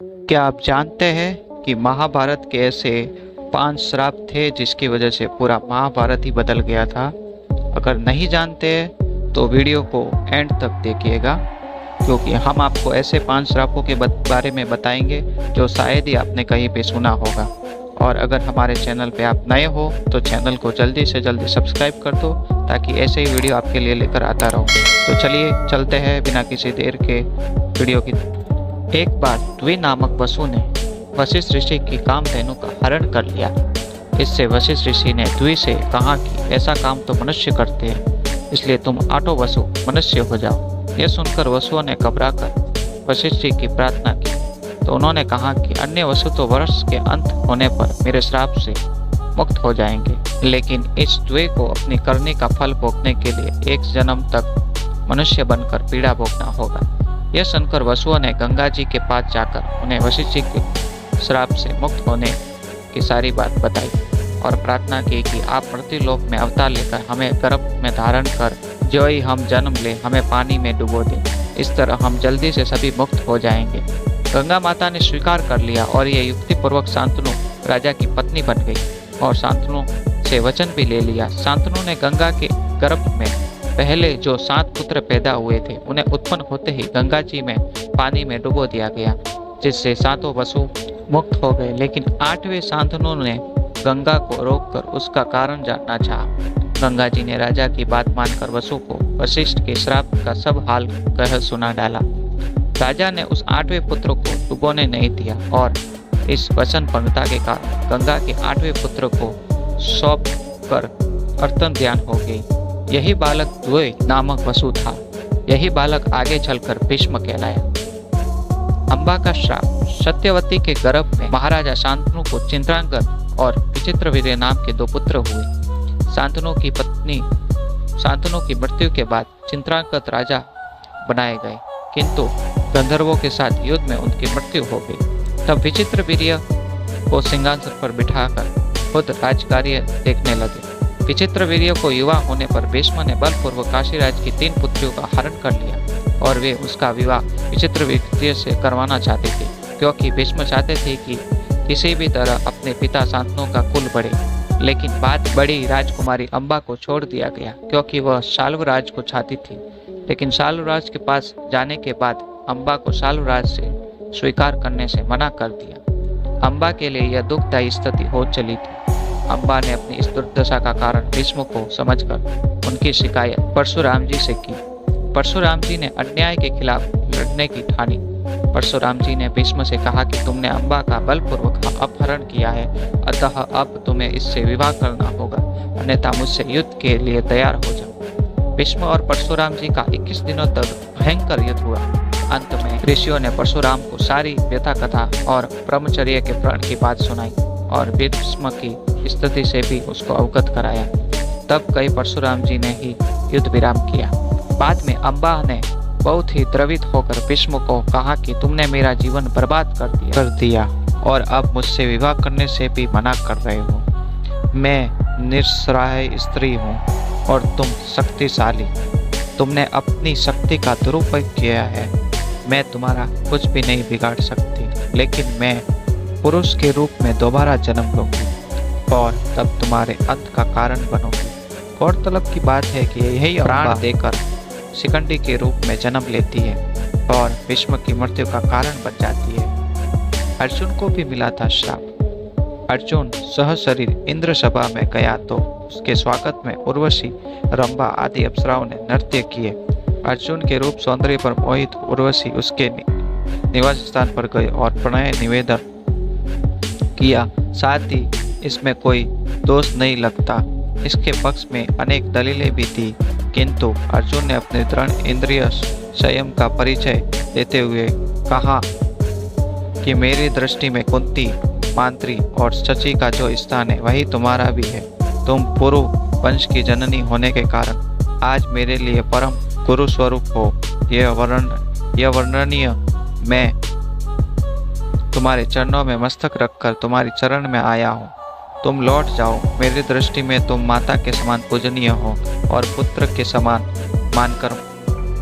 क्या आप जानते हैं कि महाभारत के ऐसे 5 श्राप थे जिसकी वजह से पूरा महाभारत ही बदल गया था। अगर नहीं जानते हैं तो वीडियो को एंड तक देखिएगा, क्योंकि हम आपको ऐसे 5 श्रापों के बारे में बताएंगे जो शायद ही आपने कहीं पे सुना होगा। और अगर हमारे चैनल पे आप नए हो तो चैनल को जल्दी से जल्दी सब्सक्राइब कर दो, ताकि ऐसे ही वीडियो आपके लिए लेकर आता रहूं। तो चलिए चलते हैं बिना किसी देर के वीडियो की। एक बार द्वि नामक वसु ने वशिष्ठ ऋषि की कामधेनु का हरण कर लिया। इससे वशिष्ठ ऋषि ने द्वि से कहा कि ऐसा काम तो मनुष्य करते हैं, इसलिए तुम आठों वसु मनुष्य हो जाओ। यह सुनकर वसुओं ने घबराकर वशिष्ठ जी की प्रार्थना की, तो उन्होंने कहा कि अन्य वसु तो वर्ष के अंत होने पर मेरे श्राप से मुक्त हो जाएंगे, लेकिन इस द्वि को अपनी करनी का फल भोगने के लिए 1 जन्म तक मनुष्य बनकर पीड़ा भोगना होगा। यह सुनकर वसुओं ने गंगा जी के पास जाकर उन्हें वशिष्ठ जी के श्राप से मुक्त होने की सारी बात बताई और प्रार्थना की कि आप मृत्युलोक में अवतार लेकर हमें गर्भ में धारण कर जो ही हम जन्म ले हमें पानी में डुबो दें। इस तरह हम जल्दी से सभी मुक्त हो जाएंगे। गंगा माता ने स्वीकार कर लिया और ये युक्तिपूर्वक शांतनु राजा की पत्नी बन गई और शांतनु से वचन भी ले लिया। शांतनु ने गंगा के गर्भ में पहले जो 7 पुत्र पैदा हुए थे उन्हें उत्पन्न होते ही गंगा जी में पानी में डुबो दिया गया, जिससे 7 वसु मुक्त हो गए। लेकिन 8वें शांतनु ने गंगा को रोककर उसका कारण जानना चाहा। गंगा जी ने राजा की बात मानकर वसु को वशिष्ठ के श्राप का सब हाल कह सुना डाला। राजा ने उस 8वें पुत्र को डुबोने नहीं दिया और इस वचन भंगता के कारण गंगा के 8वें पुत्र को सौंप कर अर्तन ध्यान हो गई। यही बालक द्वि नामक वसु था। यही बालक आगे चलकर भीष्म कहलाया। अंबा का श्राप। सत्यवती के गर्भ में महाराजा शांतनु को चित्रांगद और विचित्रवीर्य नाम के 2 पुत्र हुए। शांतनु की पत्नी शांतनु की मृत्यु के बाद चित्रांगद राजा बनाए गए, किंतु गंधर्वों के साथ युद्ध में उनकी मृत्यु हो गई। तब विचित्रवीर्य को सिंहासन पर बिठाकर खुद राजकार्य देखने लगे। विचित्रवीर्य को युवा होने पर भीष्म ने बलपूर्वक काशीराज की 3 पुत्रियों का हरण कर लिया और वे उसका विवाह विचित्रवीर्य से करवाना चाहते थे, क्योंकि भीष्म चाहते थे कि किसी भी तरह अपने पिता शांतनु का कुल बढ़े। लेकिन बात बड़ी राजकुमारी अंबा को छोड़ दिया गया, क्योंकि वह शाल्वराज को चाहती थी। लेकिन शाल्वराज के पास जाने के बाद अंबा को शाल्वराज से स्वीकार करने से मना कर दिया। अंबा के लिए यह दुखदायी स्थिति हो चली थी। अंबा ने अपनी इस दुर्दशा का कारण भीष्म को समझकर उनकी शिकायत परशुराम जी से की। परशुराम जी ने अन्याय के खिलाफ लड़ने की ठानी। परशुराम जी ने भीष्म से कहा कि तुमने अंबा का बलपूर्वक अपहरण किया है, अतः अब तुम्हें इससे विवाह करना होगा, अन्यथा मुझसे युद्ध के लिए तैयार हो जाओ। भीष्म और परशुराम जी का 21 दिनों तक भयंकर युद्ध हुआ। अंत में ऋषियों ने परशुराम को सारी व्यथा कथा और ब्रह्मचर्य के प्रण की बात सुनाई और भीष्म की स्थिति से भी उसको अवगत कराया। तब कई परशुराम जी ने ही युद्ध विराम किया। बाद में अंबा ने बहुत ही द्रवित होकर भीष्म को कहा कि तुमने मेरा जीवन बर्बाद कर दिया और अब मुझसे विवाह करने से भी मना कर रहे हो। मैं निस्सहाय स्त्री हूँ और तुम शक्तिशाली। तुमने अपनी शक्ति का दुरुपयोग किया है। मैं तुम्हारा कुछ भी नहीं बिगाड़ सकती, लेकिन मैं पुरुष के रूप में दोबारा जन्म लूंगी और तब तुम्हारे अंत का कारण बनूंगी। गौरतलब की बात है कि यही प्राण देकर शिखंडी के रूप में जन्म लेती है और भीष्म की मृत्यु का कारण बन जाती है। अर्जुन को भी मिला था श्राप। अर्जुन सहशरीर इंद्र सभा में गया तो उसके स्वागत में उर्वशी, रंभा आदि अप्सराओं ने नृत्य किए। अर्जुन के रूप सौंदर्य पर मोहित उर्वशी उसके निवास स्थान पर गए और प्रणय निवेदन किया। साथ ही इसमें कोई दोष नहीं लगता। इसके पक्ष में अनेक दलीलें भी थी, किंतु अर्जुन ने अपने दृढ़ इंद्रिय संयम का परिचय देते हुए कहा कि मेरी दृष्टि में कुंती, मांत्री और शची का जो स्थान है वही तुम्हारा भी है। तुम पुरु वंश की जननी होने के कारण आज मेरे लिए परम गुरु स्वरूप हो। यह वर्णनीय। मैं तुम्हारे चरणों में मस्तक रखकर तुम्हारी चरण में आया हूँ। तुम लौट जाओ। मेरी दृष्टि में तुम माता के समान पूजनीय हो और पुत्र के समान मानकर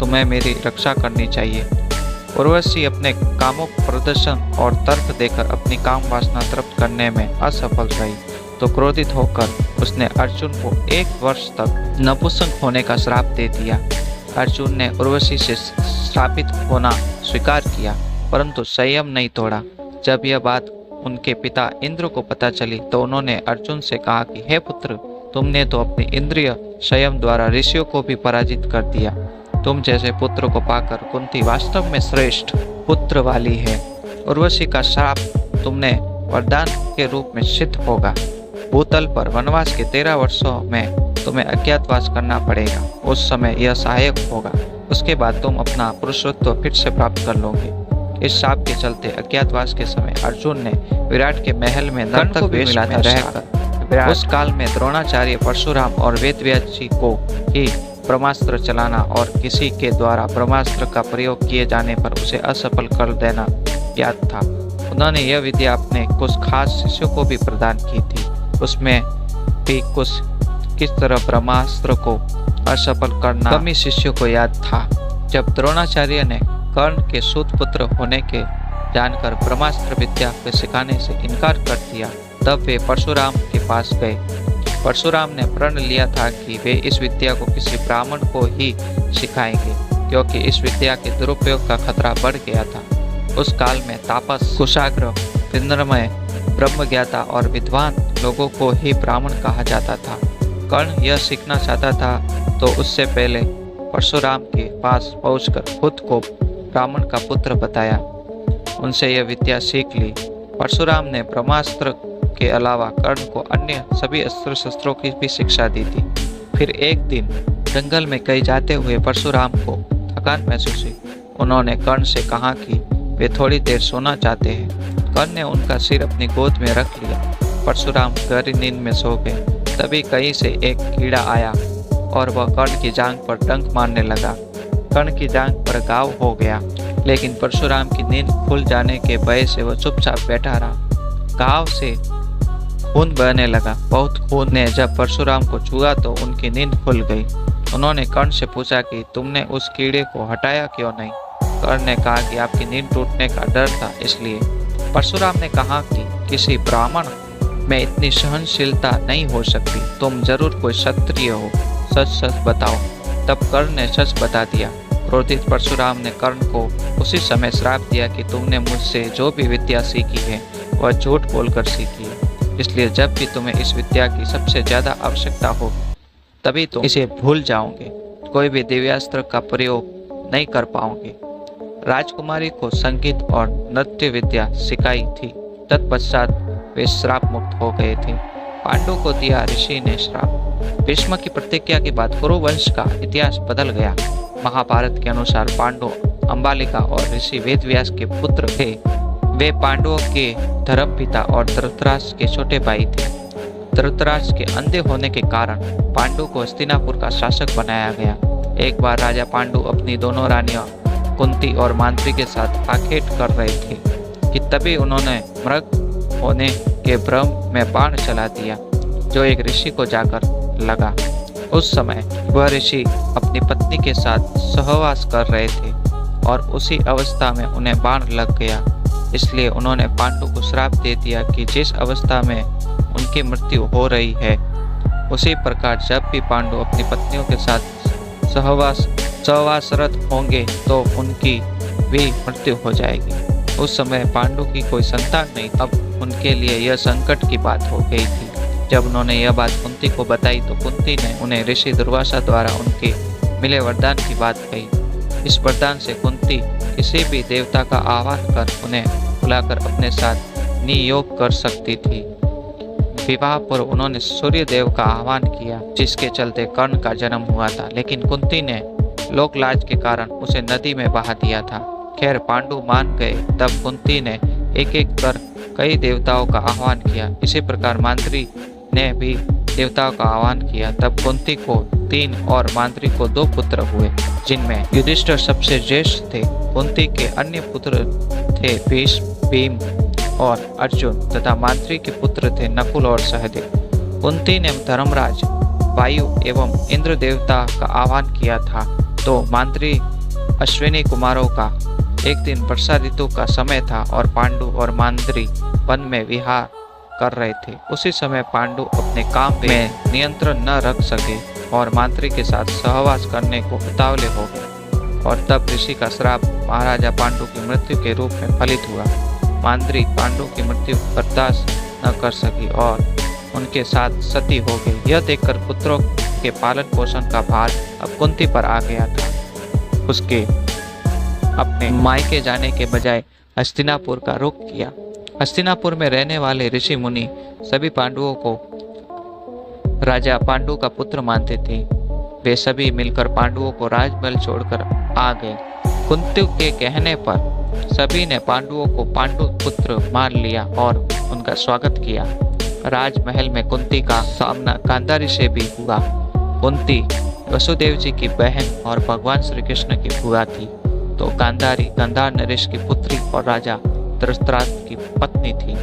तुम्हें मेरी रक्षा करनी चाहिए। उर्वशी अपने कामुक प्रदर्शन और तर्क देकर अपनी काम वासना तृप्त करने में असफल रही तो क्रोधित होकर उसने अर्जुन को 1 वर्ष तक नपुंसक होने का श्राप दे दिया। अर्जुन ने उर्वशी से श्रापित होना स्वीकार किया परंतु संयम नहीं तोड़ा। जब यह बात उनके पिता इंद्र को पता चली तो उन्होंने अर्जुन से कहा कि हे पुत्र, तुमने तो अपनी इंद्रिय संयम द्वारा ऋषियों को भी पराजित कर दिया। तुम जैसे पुत्र को पाकर कुंती वास्तव में श्रेष्ठ पुत्र वाली है। उर्वशी का श्राप तुमने वरदान के रूप में सिद्ध होगा। भूतल पर वनवास के 13 वर्षों में तुम्हें अज्ञातवास करना पड़ेगा। उस समय यह सहायक होगा। उसके बाद तुम अपना पुरुषत्व फिर से प्राप्त कर लोगे। इस शाप के चलते अज्ञातवास के समय अर्जुन ने विराट के महल में नर्तक वेश में रहकर उस काल में द्रोणाचार्य, परशुराम और वेदव्यास जी को ही ब्रह्मास्त्र चलाना और किसी के द्वारा ब्रह्मास्त्र का प्रयोग किए जाने पर उसे असफल कर देना याद था। उन्होंने यह विद्या अपने कुछ खास शिष्यों को भी प्रदान की थी। उसमें भी कुछ किस तरह ब्रह्मास्त्र को असफल करना कम ही शिष्यों को याद था। जब द्रोणाचार्य ने कर्ण के सूत पुत्र होने के जानकर ब्रह्मास्त्र विद्या को सिखाने से इनकार कर दिया तब वे परशुराम के पास गए। परशुराम ने प्रण लिया था कि वे इस विद्या को किसी ब्राह्मण को ही सिखाएंगे क्योंकि इस विद्या के दुरुपयोग का खतरा बढ़ गया था। उस काल में तापस, कुशाग्र, विनम्र, ब्रह्मज्ञाता और विद्वान लोगों को ही ब्राह्मण कहा जाता था। कर्ण यह सीखना चाहता था तो उससे पहले परशुराम के पास पहुंचकर खुद को ब्राह्मण का पुत्र बताया। उनसे यह विद्या सीख ली। परशुराम ने ब्रह्मास्त्र के अलावा कर्ण को अन्य सभी अस्त्र शस्त्रों की भी शिक्षा दी थी। फिर एक दिन जंगल में कहीं जाते हुए परशुराम को थकान महसूस हुई। उन्होंने कर्ण से कहा कि वे थोड़ी देर सोना चाहते हैं। कर्ण ने उनका सिर अपनी गोद में रख लिया। परशुराम गहरी नींद में सो गए। तभी कहीं से एक कीड़ा आया और वह कर्ण की जांघ पर डंक मारने लगा। कर्ण की जांघ पर घाव हो गया लेकिन परशुराम की नींद खुल जाने के भय से वह चुपचाप बैठा रहा। घाव से खून बहने लगा। बहुत खून ने जब परशुराम को छुआ तो उनकी नींद खुल गई। उन्होंने कर्ण से पूछा कि तुमने उस कीड़े को हटाया क्यों नहीं। कर्ण ने कहा कि आपकी नींद टूटने का डर था इसलिए। परशुराम ने कहा कि किसी ब्राह्मण में इतनी सहनशीलता नहीं हो सकती। तुम जरूर कोई क्षत्रिय हो, सच सच बताओ। तब कर्ण ने सच बता दिया। क्रोधित परशुराम ने कर्ण को उसी समय श्राप दिया कि तुमने मुझसे जो भी विद्या सीखी है वह झूठ बोलकर सीखी है, इसलिए जब भी तुम्हें इस विद्या की सबसे ज्यादा आवश्यकता हो तभी तुम इसे भूल जाओगे। कोई भी दिव्यास्त्र का प्रयोग नहीं कर पाओगे। राजकुमारी को संगीत और नृत्य विद्या सिखाई थी। तत्पश्चात वे श्राप मुक्त हो गए थे। पांडु को दिया ऋषि ने श्राप। भीष्म की प्रतिज्ञा के बाद कुरु वंश का इतिहास बदल गया। महाभारत के अनुसार पांडु अंबालिका और ऋषि वेदव्यास के पुत्र थे। वे पांडवों के धर्मपिता और धृतराष्ट्र के छोटे भाई थे। धृतराष्ट्र के अंधे होने के कारण पांडु को हस्तिनापुर का शासक बनाया गया। एक बार राजा पांडु अपनी दोनों रानियों कुंती और मांद्री के साथ आखेट कर रहे थे कि तभी उन्होंने मृग होने के भ्रम में बाण चला दिया जो एक ऋषि को जाकर लगा। उस समय वह ऋषि अपनी पत्नी के साथ सहवास कर रहे थे और उसी अवस्था में उन्हें बाण लग गया। इसलिए उन्होंने पांडु को श्राप दे दिया कि जिस अवस्था में उनकी मृत्यु हो रही है उसी प्रकार जब भी पांडु अपनी पत्नियों के साथ सहवासरत होंगे तो उनकी भी मृत्यु हो जाएगी। उस समय पांडु की कोई संतान नहीं। अब उनके लिए यह संकट की बात हो गई थी। जब उन्होंने यह बात कुंती को बताई तो कुंती ने उन्हें ऋषि दुर्वासा द्वारा उनके मिले वरदान की बात कही। इस वरदान से कुंती किसी भी देवता का आह्वान कर उन्हें बुलाकर अपने साथ नियोग कर सकती थी। विवाह पर उन्होंने सूर्य देव का आह्वान किया जिसके चलते कर्ण का जन्म हुआ था, लेकिन कुंती ने लोकलाज के कारण उसे नदी में बहा दिया था। खैर पांडु मान गए। तब कुंती ने एक एक कर कई देवताओं का आह्वान किया। इसी प्रकार मांद्री ने भी देवताओं का आह्वान किया। तब कुंती को 3 और मांद्री को 2 पुत्र हुए जिनमें युधिष्ठिर सबसे ज्येष्ठ थे। कुंती के अन्य पुत्र थे भीष्म, भीम और अर्जुन तथा मांद्री के पुत्र थे नकुल और सहदेव। कुंती ने धर्मराज, वायु एवं इंद्र देवता का आह्वान किया था तो मांद्री अश्विनी कुमारों का एक दिन वर्षा ऋतु का समय था और पांडु और मांद्री वन में विहार कर रहे थे। उसी समय पांडु अपने काम में नियंत्रण न रख सके और मांद्री के साथ सहवास करने को उतावले हो गए और तब ऋषि का श्राप महाराजा पांडु की मृत्यु के रूप में फलित हुआ। मांद्री पांडु की मृत्यु बर्दाश्त न कर सकी और उनके साथ सती हो गई। यह देखकर पुत्रों के पालन पोषण का भार अब कुंती पर आ गया था। उसके अपने मायके जाने के बजाय हस्तिनापुर का रुख किया। हस्तिनापुर में रहने वाले ऋषि मुनि सभी पांडवों को राजा पांडु का पुत्र मानते थे। वे सभी मिलकर पांडवों को राजमहल छोड़कर आ गए। कुंती के कहने पर सभी ने पांडवों को पांडु पुत्र मान लिया और उनका स्वागत किया। राजमहल में कुंती का सामना गांधारी से भी हुआ। कुंती वसुदेव जी की बहन और भगवान श्री कृष्ण की बुआ थी, तो गांधारी गांधार नरेश की पुत्री और राजा धृतराष्ट्र की पत्नी थी।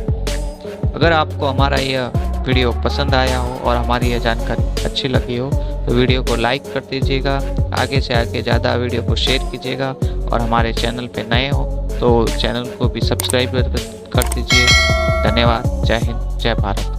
अगर आपको हमारा यह वीडियो पसंद आया हो और हमारी यह जानकारी अच्छी लगी हो तो वीडियो को लाइक कर दीजिएगा। आगे से आगे ज़्यादा वीडियो को शेयर कीजिएगा और हमारे चैनल पे नए हो तो चैनल को भी सब्सक्राइब कर दीजिए। धन्यवाद। जय हिंद, जय भारत।